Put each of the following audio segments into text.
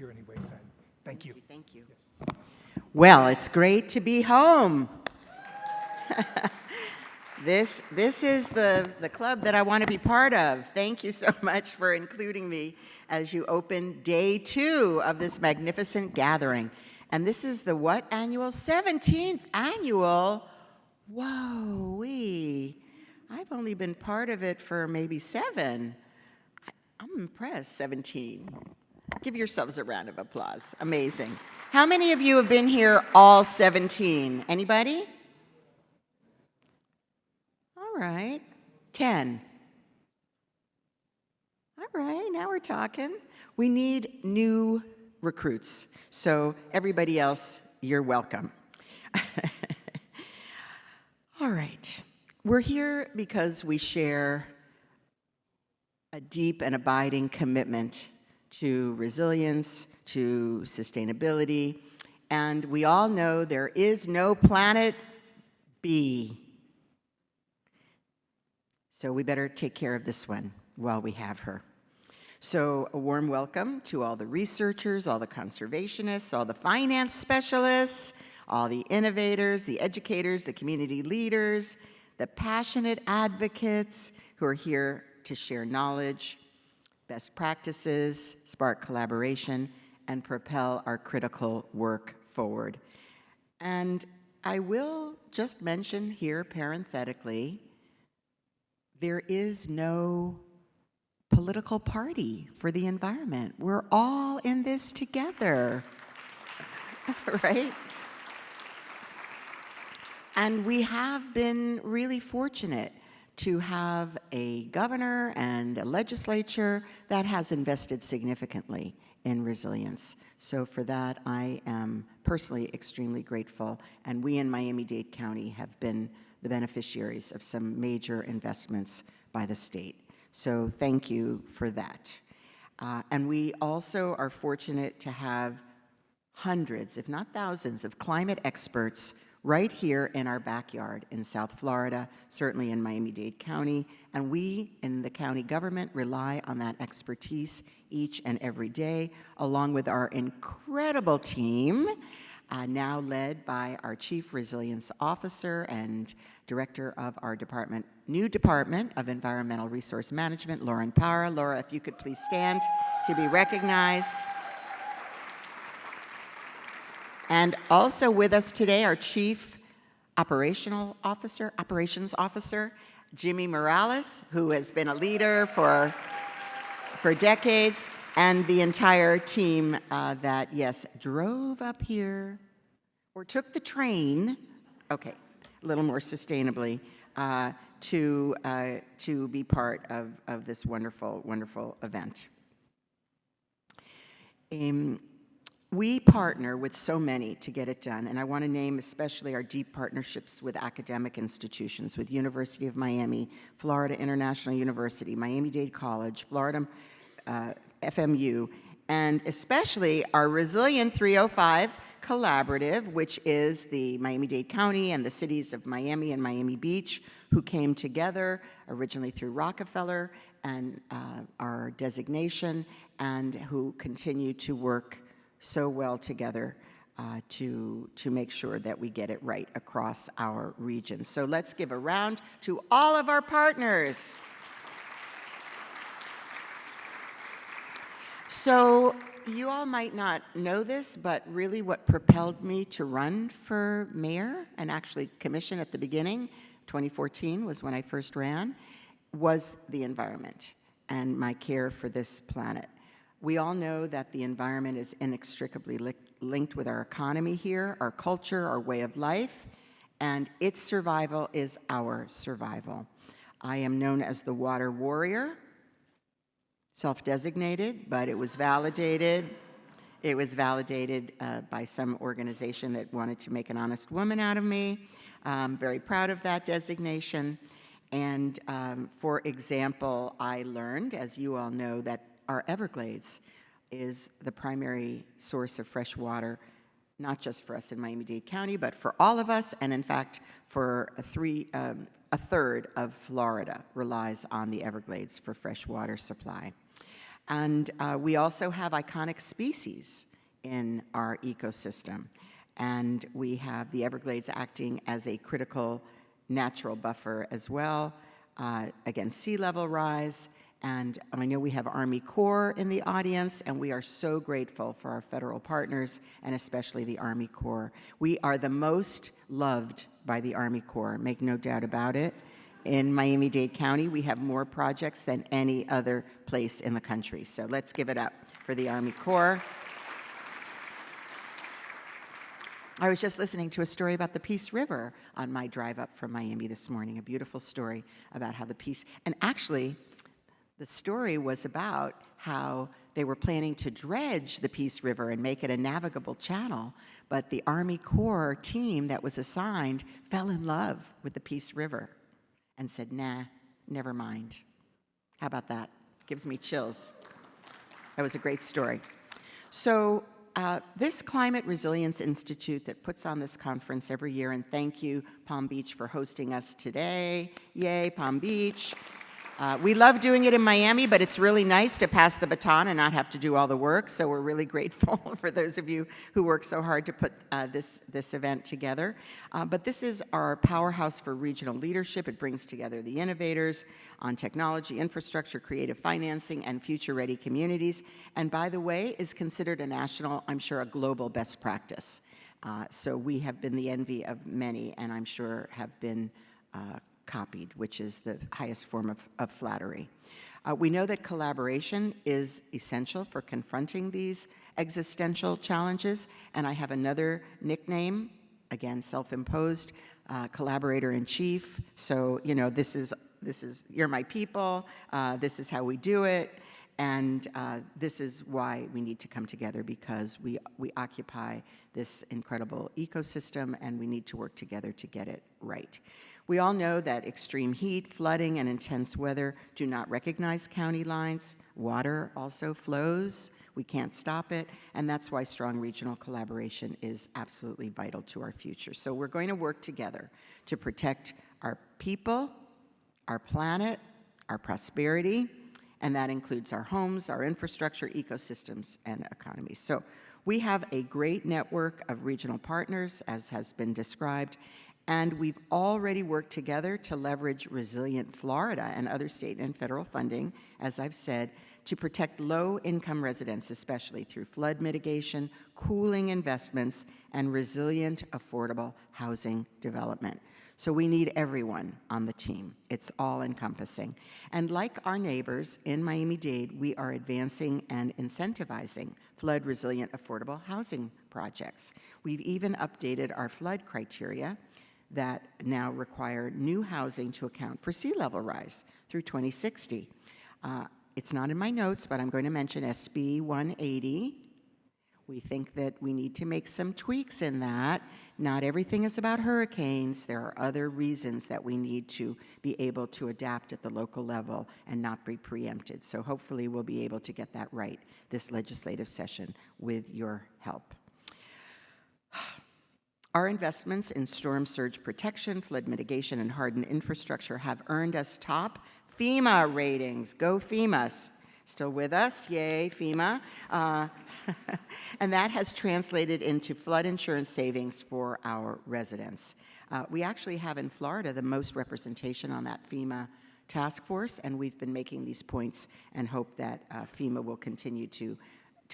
here anyways then. Thank you. Thank you. Well, it's great to be home. This is the club that I want to be part of. Thank you so much for including me as you open day 2 of this magnificent gathering. And this is the what annual? 17th annual. Whoa-wee. I've only been part of it for maybe 7. I'm impressed, 17. Give yourselves a round of applause. Amazing. How many of you have been here all 17? Anybody? All right. 10. All right, now we're talking. We need new recruits. So everybody else, you're welcome. All right. We're here because we share a deep and abiding commitment to resilience, to sustainability, and we all know there is no planet B. So we better take care of this one while we have her. So a warm welcome to all the researchers, all the conservationists, all the finance specialists, all the innovators, the educators, the community leaders, the passionate advocates who are here to share knowledge, best practices, spark collaboration, and propel our critical work forward. And I will just mention here parenthetically, there is no political party for the environment. We're all in this together, right? And we have been really fortunate to have a governor and a legislature that has invested significantly in resilience. So for that, I am personally extremely grateful, and we in Miami-Dade County have been the beneficiaries of some major investments by the state. So thank you for that. And we also are fortunate to have hundreds, if not thousands, of climate experts right here in our backyard in South Florida, certainly in Miami-Dade County, and we in the county government rely on that expertise each and every day, along with our incredible team, now led by our Chief Resilience Officer and Director of our new Department of Environmental Resource Management, Lauren Parra. Laura, if you could please stand to be recognized. And also with us today, our Chief Operations Officer, Jimmy Morales, who has been a leader for decades, and the entire team that, yes, drove up here or took the train, okay, a little more sustainably, to be part of this wonderful, wonderful event. We partner with so many to get it done, and I want to name especially our deep partnerships with academic institutions, with University of Miami, Florida International University, Miami-Dade College, Florida FMU, and especially our Resilient 305 Collaborative, which is the Miami-Dade County and the cities of Miami and Miami Beach, who came together originally through Rockefeller and our designation, and who continue to work so well together to make sure that we get it right across our region. So let's give a round to all of our partners. So you all might not know this, but really what propelled me to run for mayor and actually commission at the beginning, 2014 was when I first ran, was the environment and my care for this planet. We all know that the environment is inextricably linked with our economy here, our culture, our way of life, and its survival is our survival. I am known as the water warrior, self-designated, but it was validated. It was validated by some organization that wanted to make an honest woman out of me. I'm very proud of that designation. And for example, I learned, as you all know, that our Everglades is the primary source of fresh water, not just for us in Miami-Dade County, but for all of us, and in fact, for a third of Florida relies on the Everglades for fresh water supply. And we also have iconic species in our ecosystem. And we have the Everglades acting as a critical natural buffer as well against sea level rise. And I know we have Army Corps in the audience, and we are so grateful for our federal partners, and especially the Army Corps. We are the most loved by the Army Corps, make no doubt about it. In Miami-Dade County, we have more projects than any other place in the country. So let's give it up for the Army Corps. I was just listening to a story about the Peace River on my drive up from Miami this morning, a beautiful story about how the Peace, and actually, the story was about how they were planning to dredge the Peace River and make it a navigable channel, but the Army Corps team that was assigned fell in love with the Peace River and said, nah, never mind. How about that? Gives me chills. That was a great story. So this Climate Resilience Institute that puts on this conference every year, and thank you, Palm Beach, for hosting us today. Yay, Palm Beach. We love doing it in Miami, but it's really nice to pass the baton and not have to do all the work, so we're really grateful for those of you who work so hard to put this event together. But this is our powerhouse for regional leadership. It brings together the innovators on technology, infrastructure, creative financing, and future-ready communities, and by the way, is considered a national, I'm sure, a global best practice. So we have been the envy of many, and I'm sure have been copied, which is the highest form of flattery. We know that collaboration is essential for confronting these existential challenges, and I have another nickname, again, self-imposed, collaborator-in-chief. So, you know, this is, you're my people, this is how we do it, and this is why we need to come together, because we occupy this incredible ecosystem, and we need to work together to get it right. We all know that extreme heat, flooding, and intense weather do not recognize county lines. Water also flows. We can't stop it, and that's why strong regional collaboration is absolutely vital to our future. So we're going to work together to protect our people, our planet, our prosperity, and that includes our homes, our infrastructure, ecosystems, and economies. So we have a great network of regional partners, as has been described, and we've already worked together to leverage Resilient Florida and other state and federal funding, as I've said, to protect low-income residents, especially through flood mitigation, cooling investments, and resilient, affordable housing development. So we need everyone on the team. It's all-encompassing. And like our neighbors in Miami-Dade, we are advancing and incentivizing flood-resilient, affordable housing projects. We've even updated our flood criteria that now require new housing to account for sea level rise through 2060. It's not in my notes, but I'm going to mention SB 180. We think that we need to make some tweaks in that. Not everything is about hurricanes. There are other reasons that we need to be able to adapt at the local level and not be preempted. So hopefully we'll be able to get that right this legislative session with your help. Our investments in storm surge protection, flood mitigation, and hardened infrastructure have earned us top FEMA ratings. Go FEMA. Still with us? Yay, FEMA. And that has translated into flood insurance savings for our residents. We actually have in Florida the most representation on that FEMA task force, and we've been making these points and hope that FEMA will continue to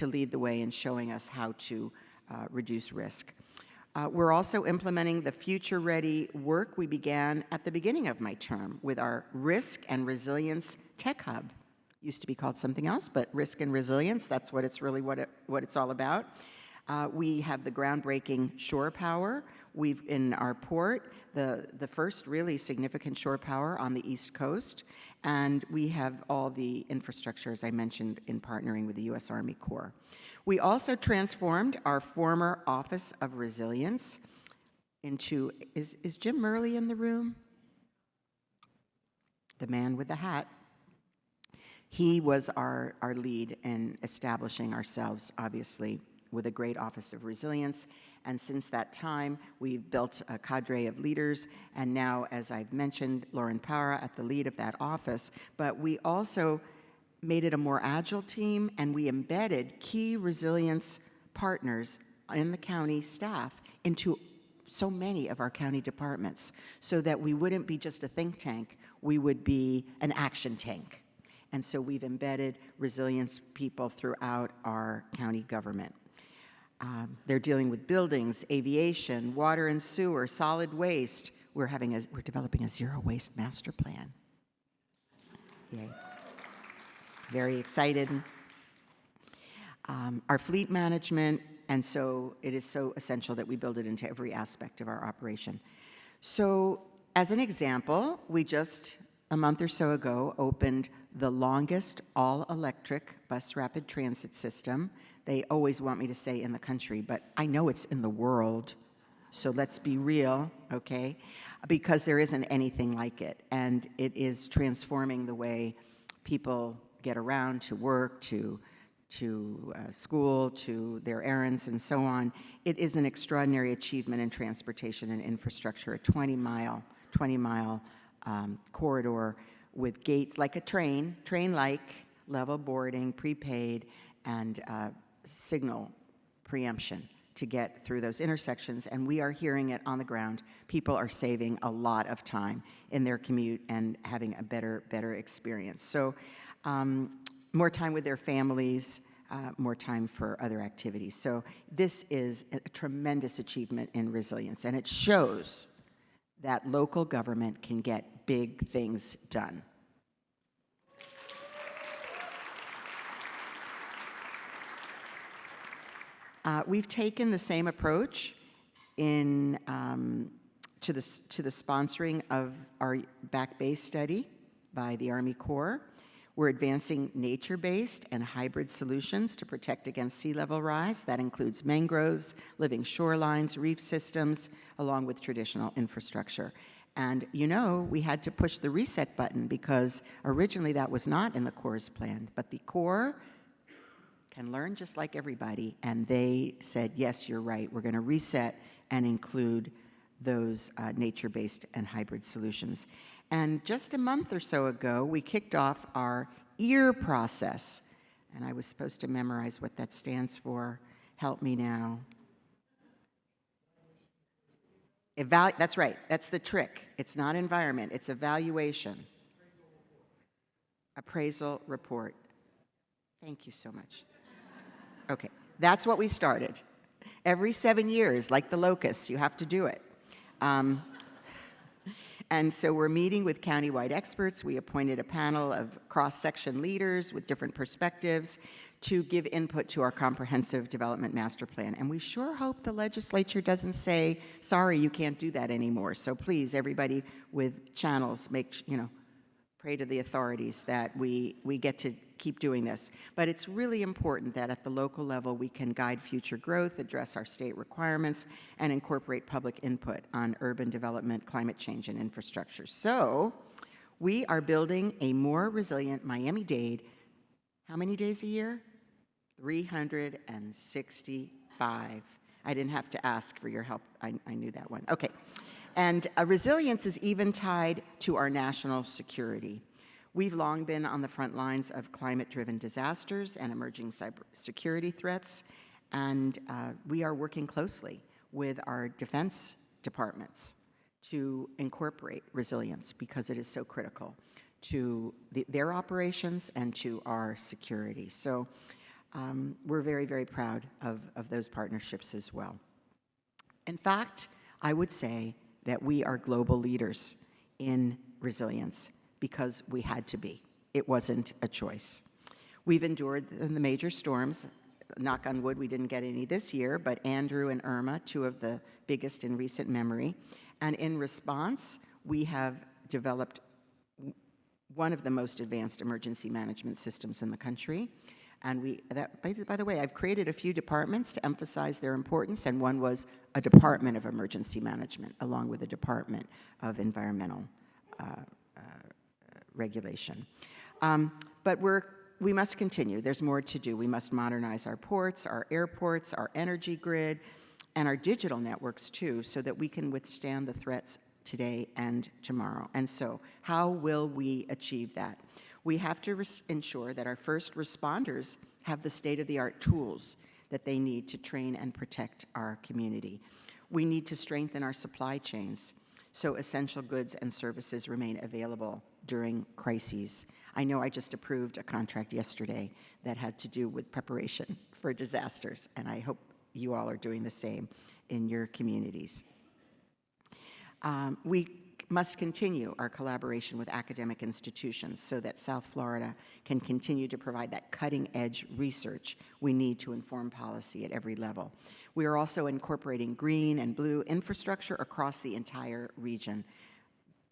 lead the way in showing us how to reduce risk. We're also implementing the future-ready work we began at the beginning of my term with our Risk and Resilience Tech Hub. Used to be called something else, but Risk and Resilience, that's what it's really what it's all about. We have the groundbreaking shore power. We've in our port, the first really significant shore power on the East Coast, and we have all the infrastructure, as I mentioned, in partnering with the U.S. Army Corps. We also transformed our former Office of Resilience into, is Jim Murley in the room? The man with the hat. He was our lead in establishing ourselves, obviously, with a great Office of Resilience. And since that time, we've built a cadre of leaders. And now, as I've mentioned, Lauren Para at the lead of that office. But we also made it a more agile team, and we embedded key resilience partners in the county staff into so many of our county departments, so that we wouldn't be just a think tank, we would be an action tank. And so we've embedded resilience people throughout our county government. They're dealing with buildings, aviation, water and sewer, solid waste. We're developing a zero waste master plan. Yay. Very excited. Our fleet management, and so it is so essential that we build it into every aspect of our operation. So as an example, we just a month or so ago opened the longest all-electric bus rapid transit system. They always want me to say in the country, but I know it's in the world, so let's be real, okay? Because there isn't anything like it, and it is transforming the way people get around to work, to school, to their errands, and so on. It is an extraordinary achievement in transportation and infrastructure, a 20-mile corridor with gates like a train-like, level boarding, prepaid, and signal preemption to get through those intersections. And we are hearing it on the ground. People are saving a lot of time in their commute and having a better experience. So more time with their families, more time for other activities. So this is a tremendous achievement in resilience, and it shows that local government can get big things done. We've taken the same approach to the sponsoring of our Back Bay study by the Army Corps. We're advancing nature-based and hybrid solutions to protect against sea level rise. That includes mangroves, living shorelines, reef systems, along with traditional infrastructure. And you know, we had to push the reset button because originally that was not in the Corps' plan, but the Corps can learn just like everybody, and they said, yes, you're right, we're going to reset and include those nature-based and hybrid solutions. And just a month or so ago, we kicked off our EAR process. And I was supposed to memorize what that stands for. Help me now. That's right. That's the trick. It's not environment. It's evaluation. Appraisal report. Thank you so much. Okay. That's what we started. Every 7 years, like the locusts, you have to do it. And so we're meeting with countywide experts. We appointed a panel of cross-section leaders with different perspectives to give input to our comprehensive development master plan. And we sure hope the legislature doesn't say, sorry, you can't do that anymore. So please, everybody with channels, pray to the authorities that we get to keep doing this. But it's really important that at the local level we can guide future growth, address our state requirements, and incorporate public input on urban development, climate change, and infrastructure. So we are building a more resilient Miami-Dade. How many days a year? 365. I didn't have to ask for your help. I knew that one. Okay. And resilience is even tied to our national security. We've long been on the front lines of climate-driven disasters and emerging cybersecurity threats, and we are working closely with our defense departments to incorporate resilience because it is so critical to their operations and to our security. So we're very, very proud of those partnerships as well. In fact, I would say that we are global leaders in resilience because we had to be. It wasn't a choice. We've endured the major storms. Knock on wood, we didn't get any this year, but Andrew and Irma, two of the biggest in recent memory. And in response, we have developed one of the most advanced emergency management systems in the country. And by the way, I've created a few departments to emphasize their importance, and one was a Department of Emergency Management, along with a Department of Environmental Regulation. But we must continue. There's more to do. We must modernize our ports, our airports, our energy grid, and our digital networks, too, so that we can withstand the threats today and tomorrow. And so, how will we achieve that? We have to ensure that our first responders have the state-of-the-art tools that they need to train and protect our community. We need to strengthen our supply chains so essential goods and services remain available during crises. I know I just approved a contract yesterday that had to do with preparation for disasters, and I hope you all are doing the same in your communities. We must continue our collaboration with academic institutions so that South Florida can continue to provide that cutting-edge research we need to inform policy at every level. We are also incorporating green and blue infrastructure across the entire region,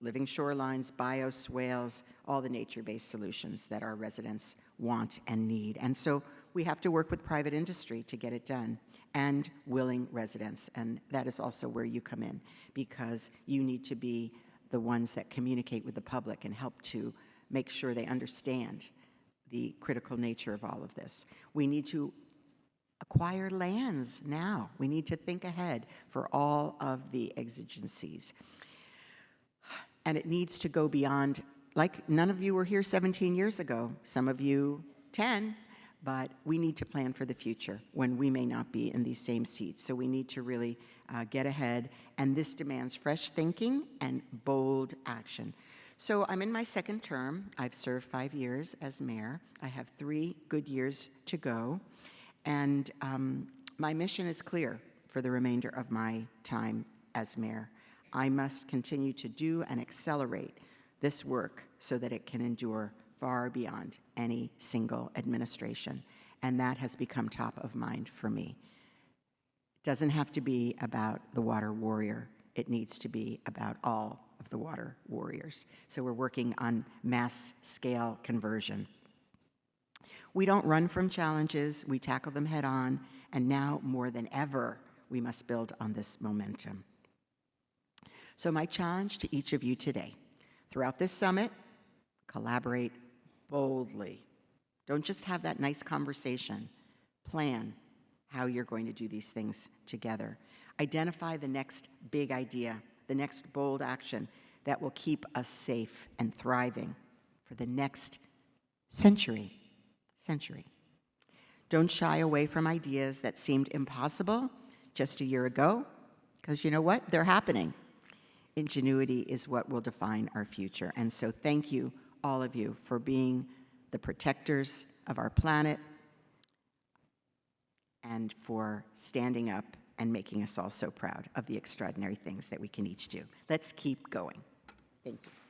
living shorelines, bioswales, all the nature-based solutions that our residents want and need. And so we have to work with private industry to get it done, and willing residents. And that is also where you come in, because you need to be the ones that communicate with the public and help to make sure they understand the critical nature of all of this. We need to acquire lands now. We need to think ahead for all of the exigencies. And it needs to go beyond, like none of you were here 17 years ago, some of you 10, but we need to plan for the future when we may not be in these same seats. So we need to really get ahead, and this demands fresh thinking and bold action. So I'm in my second term. I've served 5 years as mayor. I have 3 good years to go, and my mission is clear for the remainder of my time as mayor. I must continue to do and accelerate this work so that it can endure far beyond any single administration, and that has become top of mind for me. It doesn't have to be about the water warrior. It needs to be about all of the water warriors. So we're working on mass-scale conversion. We don't run from challenges. We tackle them head-on, and now more than ever, we must build on this momentum. So my challenge to each of you today, throughout this summit, collaborate boldly. Don't just have that nice conversation. Plan how you're going to do these things together. Identify the next big idea, the next bold action that will keep us safe and thriving for the next century. Don't shy away from ideas that seemed impossible just a year ago, because you know what? They're happening. Ingenuity is what will define our future. And so thank you, all of you, for being the protectors of our planet and for standing up and making us all so proud of the extraordinary things that we can each do. Let's keep going. Thank you.